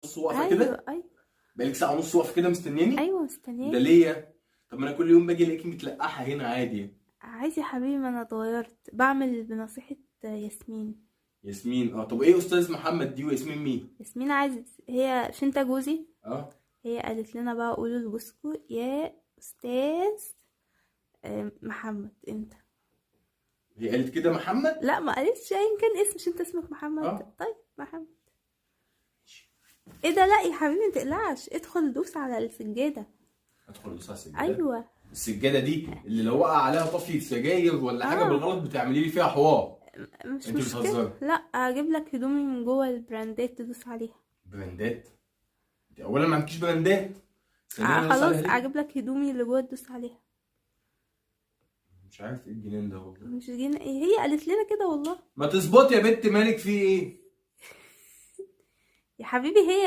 ونص واقفه ايوه كده؟ ايوه بقالك ساعه ونص واقفه كده مستنياني؟ ايوه ده مستنياك. ليا؟ طب ما انا كل يوم باجي الاقيكي متلقحه هنا عادي. عايز يا حبيبي، ما انا اتغيرت، بعمل بنصيحة ياسمين. ياسمين؟ اه. طب ايه استاذ محمد دي وياسمين مين؟ ياسمين عايز، هي مش انت جوزي؟ اه. هي قالت لنا بقى قولوا لجوزكوا يا استاذ محمد انت. هي قالت كده محمد؟ لا ما قالتش ايا كان اسم، مش انت اسمك محمد؟ اه. طيب محمد. ايه ده؟ لا يا حبيبي متقلقش، ادخل دوس على السجادة. ادخل ادوس على السجاده؟ ايوه. السجاده دي اللي لو وقع عليها طفي سجاير ولا حاجه اه بالغلط بتعملي لي فيها حوار؟ مش انت مشكلة، بتهزري؟ لا اجيب لك هدومي من جوه البراندات تدوس عليها. براندات؟ انت اولا ما عندكيش براندات، ثانيا ادوس عليها خلاص ليه؟ اجيب لك هدومي اللي جوه تدوس عليها. مش عارف ايه الجنان ده والله. مش جينا، هي قالت لنا كده والله. ما تظبطي يا بنت، مالك في ايه؟ يا حبيبي هي